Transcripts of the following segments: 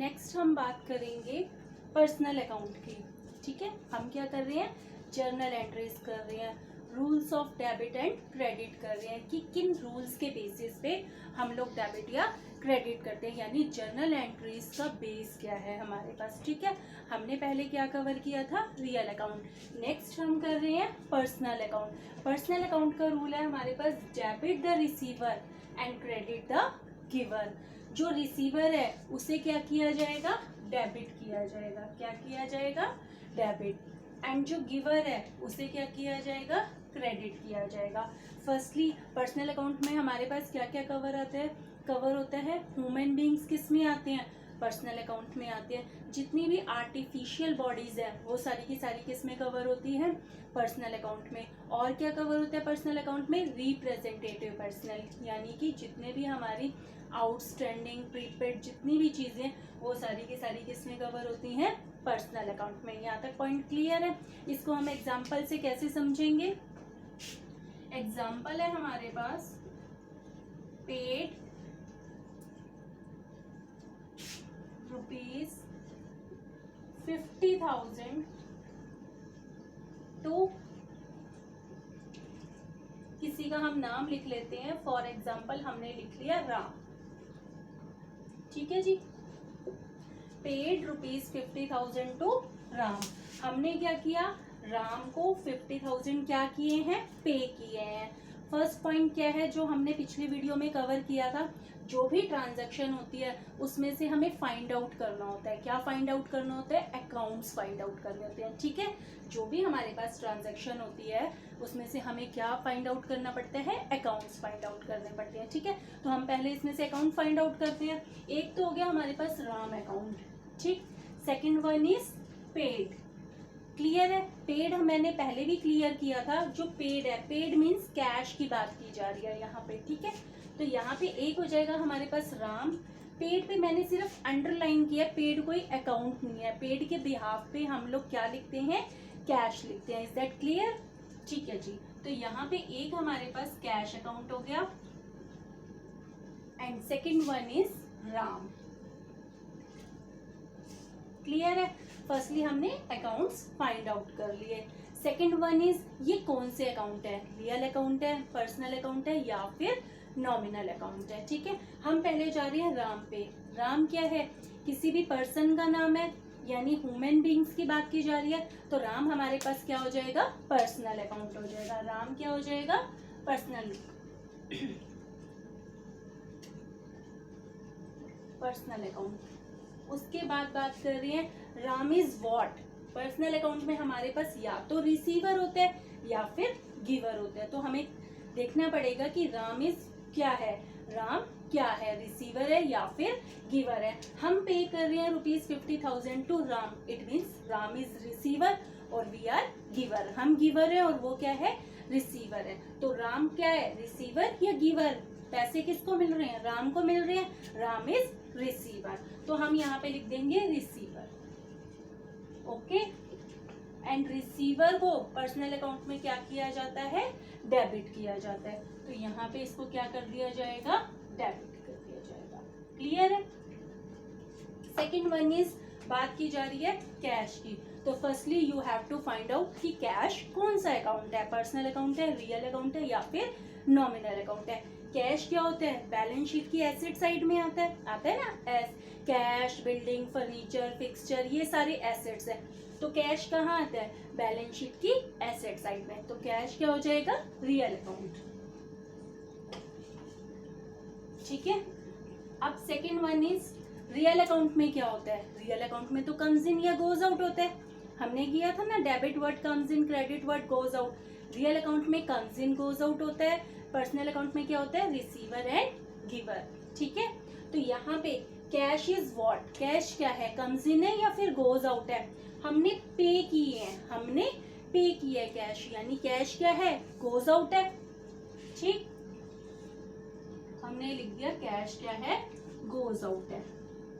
Next हम बात करेंगे पर्सनल अकाउंट की। ठीक है, हम क्या कर रहे हैं, जर्नल एंट्रीज कर रहे हैं, rules of debit and credit कर रहे हैं कि किन रूल्स के बेसिस पे हम लोग डेबिट या क्रेडिट करते हैं, यानी जर्नल एंट्रीज का बेस क्या है हमारे पास। ठीक है, हमने पहले क्या कवर किया था, रियल अकाउंट। नेक्स्ट हम कर रहे हैं पर्सनल अकाउंट। पर्सनल अकाउंट का रूल है हमारे पास, debit the receiver and credit the giver. जो रिसीवर है उसे क्या किया जाएगा, डेबिट किया जाएगा। क्या किया जाएगा, डेबिट। एंड जो गिवर है उसे क्या किया जाएगा, क्रेडिट किया जाएगा। फर्स्टली पर्सनल अकाउंट में हमारे पास क्या क्या कवर आता है, कवर होता है ह्यूमन बींग्स किस में आते हैं, पर्सनल अकाउंट में आते हैं। जितनी भी आर्टिफिशियल बॉडीज है वो सारी की सारी किस में कवर होती है, पर्सनल अकाउंट में। और क्या कवर होता है पर्सनल अकाउंट में, रिप्रेजेंटेटिव पर्सनल, यानी कि जितने भी हमारी आउटस्टैंडिंग प्रीपेड जितनी भी चीजें वो सारी की सारी किस में कवर होती हैं, पर्सनल अकाउंट में। यहाँ तक पॉइंट क्लियर है। इसको हम एग्जाम्पल से कैसे समझेंगे, एग्जाम्पल है हमारे पास, पेड रुपीज 50,000 टू, किसी का हम नाम लिख लेते हैं, फॉर एग्जाम्पल हमने लिख लिया राम। ठीक है जी, पेड रुपीज 50,000 टू राम। हमने क्या किया, राम को 50,000 क्या किए हैं, पे किए हैं। फर्स्ट पॉइंट क्या है जो हमने पिछले वीडियो में कवर किया था, जो भी ट्रांजैक्शन होती है उसमें से हमें फाइंड आउट करना होता है। क्या फाइंड आउट करना होता है, अकाउंट्स फाइंड आउट करने होते हैं। ठीक है, जो भी हमारे पास ट्रांजैक्शन होती है उसमें से हमें क्या फाइंड आउट करना पड़ता है, अकाउंट्स फाइंड आउट करने पड़ते हैं। ठीक है, तो हम पहले इसमें से अकाउंट फाइंड आउट करते हैं। एक तो हो गया हमारे पास राम अकाउंट, ठीक। Second one is paid. Clear है, पेड मैंने पहले भी क्लियर किया था। जो पेड है, पेड मीन्स कैश की बात की जा रही है यहाँ पे। ठीक है, तो यहाँ पे एक हो जाएगा हमारे पास राम। पेड पे मैंने सिर्फ अंडरलाइन किया, पेड कोई अकाउंट नहीं है। पेड के बिहाफ पे हम लोग क्या लिखते हैं, कैश लिखते हैं। Is that clear? ठीक है जी, तो यहाँ पे एक हमारे पास कैश अकाउंट हो गया and second one is Ram. Clear है, फर्स्टली हमने अकाउंट्स फाइंड आउट कर लिए। सेकेंड वन इज, ये कौन से अकाउंट है, रियल अकाउंट है, पर्सनल अकाउंट है या फिर नॉमिनल अकाउंट है। ठीक है, हम पहले जा रहे हैं राम पे। राम क्या है, किसी भी पर्सन का नाम है, यानी ह्यूमन बींग्स की बात की जा रही है। तो राम हमारे पास क्या हो जाएगा, पर्सनल अकाउंट हो जाएगा। राम क्या हो जाएगा, पर्सनल पर्सनल अकाउंट। उसके बाद बात कर रहे हैं Ram is what. Personal account में हमारे पास या तो रिसीवर होता है या फिर गिवर होता है। तो हमें देखना पड़ेगा कि राम इज क्या है, राम क्या है, रिसीवर है या फिर गिवर है। हम पे कर रहे हैं rupees 50,000 to Ram, it means Ram is receiver और वी आर गिवर। हम गिवर है और वो क्या है, रिसीवर है। तो राम क्या है, रिसीवर या गिवर। पैसे किसको मिल रहे हैं, राम को मिल रहे हैं, राम इज रिसीवर। तो हम यहाँ पे लिख देंगे रिसीवर। ओके, एंड रिसीवर को पर्सनल अकाउंट में क्या किया जाता है, डेबिट किया जाता है। तो यहाँ पे इसको क्या कर दिया जाएगा, डेबिट कर दिया जाएगा। क्लियर है। सेकेंड वन इज, बात की जा रही है कैश की। तो firstly you have to find out कि कैश कौन सा अकाउंट है, पर्सनल अकाउंट है, रियल अकाउंट है या फिर नॉमिनल अकाउंट है। कैश क्या होता है, बैलेंस शीट की एसेट साइड में आता है ना, S cash, building, furniture, fixture, ये सारे एसेट्स है। तो कैश कहाँ आता है, बैलेंस शीट की एसेट साइड में। तो कैश क्या हो जाएगा, रियल अकाउंट। ठीक है, अब second one is, real account में क्या होता है, रियल अकाउंट में तो कम्स इन या गोज आउट होता है। हमने किया था ना, debit word comes in, credit word goes out. Real account में कम्स इन गोज आउट होता है, पर्सनल अकाउंट में क्या होता है, रिसीवर एंड गिवर। ठीक है, तो यहाँ पे कैश इज व्हाट, कैश क्या है, कम्स इन है या फिर गोज आउट है। हमने पे किए हैं, हमने पे किया है कैश, यानी कैश क्या है, गोज आउट है। ठीक, हमने लिख दिया कैश क्या है, गोज आउट है।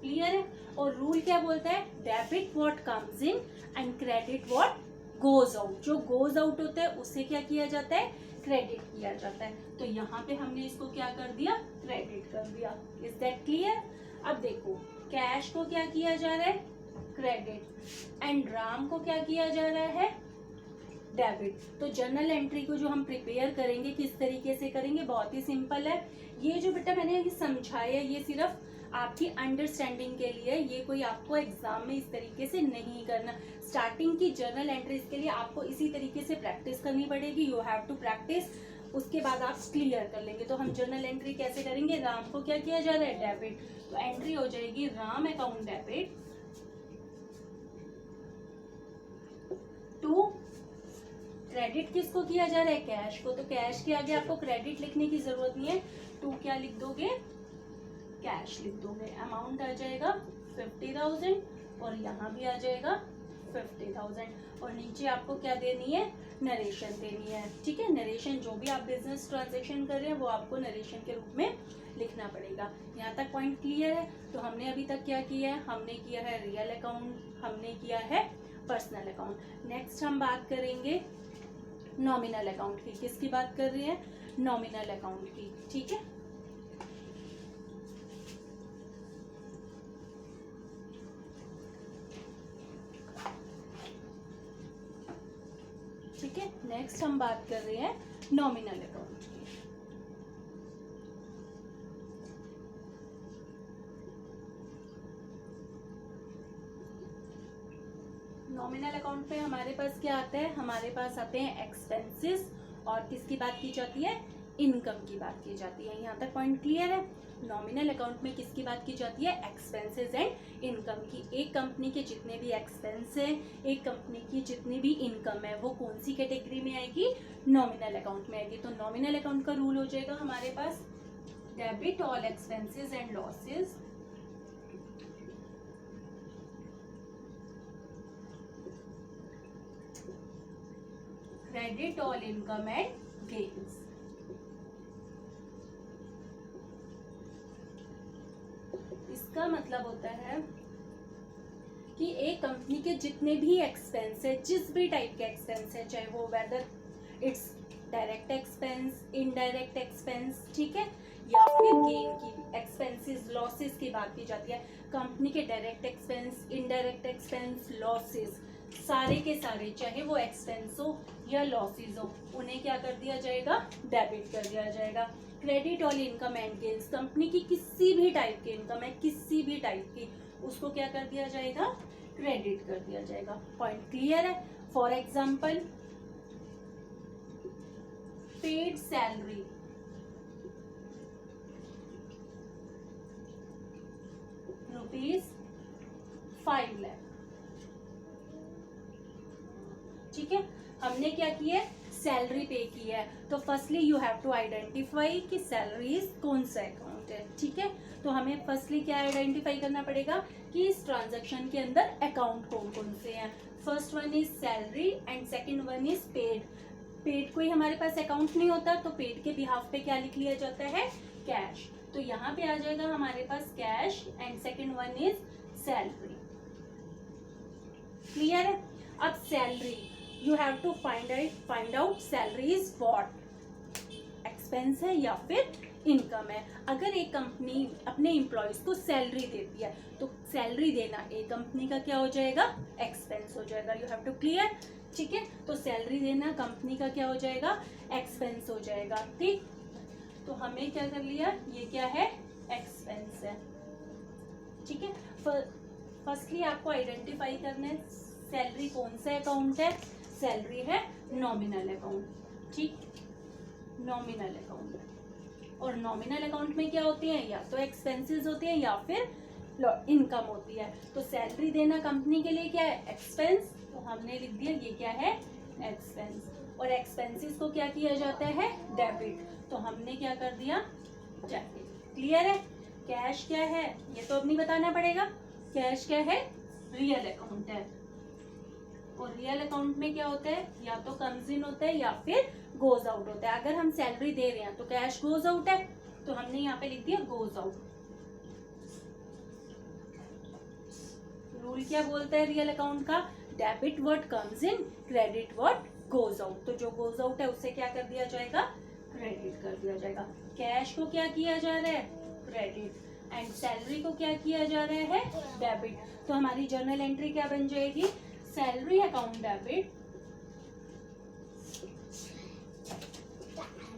क्लियर है। और रूल क्या बोलता है, debit what comes in and credit what goes out. जो गोज आउट होता है उसे क्या किया जाता है, क्रेडिट किया जाता है। तो यहाँ पे हमने इसको क्या कर दिया, क्रेडिट कर दिया। Is that clear? अब देखो कैश को क्या किया जा रहा है, क्रेडिट, एंड राम को क्या किया जा रहा है, डेबिट। तो जर्नल एंट्री को जो हम प्रिपेयर करेंगे किस तरीके से करेंगे, बहुत ही सिंपल है। ये जो बेटा मैंने ये समझाया ये सिर्फ आपकी अंडरस्टैंडिंग के लिए, ये कोई आपको एग्जाम में इस तरीके से नहीं करना। स्टार्टिंग की जर्नल एंट्रीज के लिए आपको इसी तरीके से प्रैक्टिस करनी पड़ेगी, यू हैव टू प्रैक्टिस, उसके बाद आप क्लियर कर लेंगे। तो हम जर्नल एंट्री कैसे करेंगे, राम को क्या किया जा रहा है, डेबिट, तो एंट्री हो जाएगी Ram account debit to credit, किसको किया जा रहा है, कैश को, तो कैश के आगे आपको क्रेडिट लिखने की जरूरत नहीं है, टू क्या लिख दोगे, कैश लिख दोगे। अमाउंट आ जाएगा 50,000 और यहाँ भी आ जाएगा 50,000 और नीचे आपको क्या देनी है, नरेशन देनी है। ठीक है, नरेशन जो भी आप बिजनेस ट्रांजेक्शन कर रहे हैं वो आपको नरेशन के रूप में लिखना पड़ेगा। यहाँ तक पॉइंट क्लियर है। तो हमने अभी तक क्या किया है, हमने किया है रियल अकाउंट, हमने किया है पर्सनल अकाउंट। नेक्स्ट हम बात करेंगे नॉमिनल अकाउंट की। किसकी बात कर रहे हैं, नॉमिनल अकाउंट की। ठीक है, ठीक है, नेक्स्ट हम बात कर रहे हैं नॉमिनल अकाउंट की। नॉमिनल अकाउंट पे हमारे पास क्या आता है, हमारे पास आते हैं एक्सपेंसेस और किसकी बात की जाती है, इनकम की बात की जाती है। यहाँ तक पॉइंट क्लियर है। नॉमिनल अकाउंट में किसकी बात की जाती है, एक्सपेंसेस एंड इनकम की। एक कंपनी के जितने भी एक्सपेंस है, एक कंपनी की जितनी भी इनकम है, वो कौन सी कैटेगरी में आएगी, नॉमिनल अकाउंट में आएगी। तो नॉमिनल अकाउंट का रूल हो जाएगा हमारे पास, debit all expenses and losses, credit all income and gains. इसका मतलब होता है कि एक कंपनी के जितने भी एक्सपेंस है, जिस भी टाइप के एक्सपेंस है, चाहे वो whether it's direct expense, indirect expense, ठीक है, या फिर गेन की एक्सपेंसेस, लॉसेस की बात की जाती है। कंपनी के direct expense, indirect expense, losses, सारे के सारे, चाहे वो एक्सपेंस हो या लॉसेस हो, उन्हें क्या कर दिया जाएगा, डेबिट कर दिया जाएगा। Credit all income and gains, company की किसी भी टाइप की इनकम है, किसी भी टाइप की, उसको क्या कर दिया जाएगा, क्रेडिट कर दिया जाएगा। पॉइंट क्लियर है। For example, paid salary, ₹5 lakh, ठीक है, हमने क्या किया है, सैलरी पे की है। तो firstly you have to identify कि सैलरीज कौन सा अकाउंट है। ठीक है, तो हमें फर्स्टली क्या आइडेंटिफाई करना पड़ेगा कि इस ट्रांजैक्शन के अंदर अकाउंट कौन कौन से हैं। First one is salary and second one is paid. Paid कोई हमारे पास अकाउंट नहीं होता, तो पेड के बिहाफ पे क्या लिख लिया जाता है, कैश। तो यहाँ पे आ जाएगा हमारे पास cash and second one is salary. Clear है। अब salary, you have to find out salary is what, expense है या फिर इनकम है। अगर एक कंपनी अपने एम्प्लॉयज को सैलरी देती है तो सैलरी देना एक कंपनी का क्या हो जाएगा, एक्सपेंस हो जाएगा। यू हैव टू क्लियर, ठीक है। तो सैलरी देना कंपनी का क्या हो जाएगा, एक्सपेंस हो जाएगा। ठीक, तो हमें क्या कर लिया, ये क्या है, एक्सपेंस है। ठीक है, फर्स्टली आपको आइडेंटिफाई करना है सैलरी कौन सा अकाउंट है, सैलरी है नॉमिनल अकाउंट। ठीक, नॉमिनल अकाउंट। और नॉमिनल अकाउंट में क्या होती है, या तो एक्सपेंसेस होते हैं या फिर इनकम होती है। तो सैलरी देना कंपनी के लिए क्या है, एक्सपेंस, तो हमने लिख दिया ये क्या है, एक्सपेंस। और एक्सपेंसेस को क्या किया जाता है, डेबिट, तो हमने क्या कर दिया, डेबिट। क्लियर है। कैश क्या है, ये तो अब नहीं बताना पड़ेगा। कैश क्या है, रियल अकाउंट है। और रियल अकाउंट में क्या होता है, या तो कम्स इन होता है या फिर गोज आउट होता है। अगर हम सैलरी दे रहे हैं तो कैश गोज आउट है, तो हमने यहाँ पे लिख दिया गोज आउट। रूल क्या बोलता है रियल अकाउंट का, debit what comes in, credit what goes out. तो जो गोज आउट है उससे क्या कर दिया जाएगा, क्रेडिट कर दिया जाएगा। कैश को क्या किया जा रहा है, क्रेडिट, एंड सैलरी को क्या किया जा रहा है, डेबिट। तो हमारी जर्नल एंट्री क्या बन जाएगी, salary account debit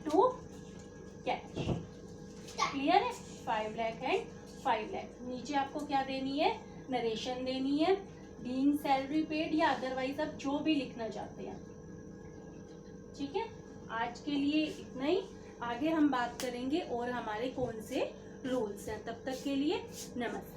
to cash. Clear है, 5 लाख एंड 5 लाख। नीचे आपको क्या देनी है, नरेशन देनी है, बीइंग सैलरी पेड या अदरवाइज आप जो भी लिखना चाहते हैं। ठीक है, आज के लिए इतना ही। आगे हम बात करेंगे और हमारे कौन से रूल्स हैं। तब तक के लिए नमस्ते।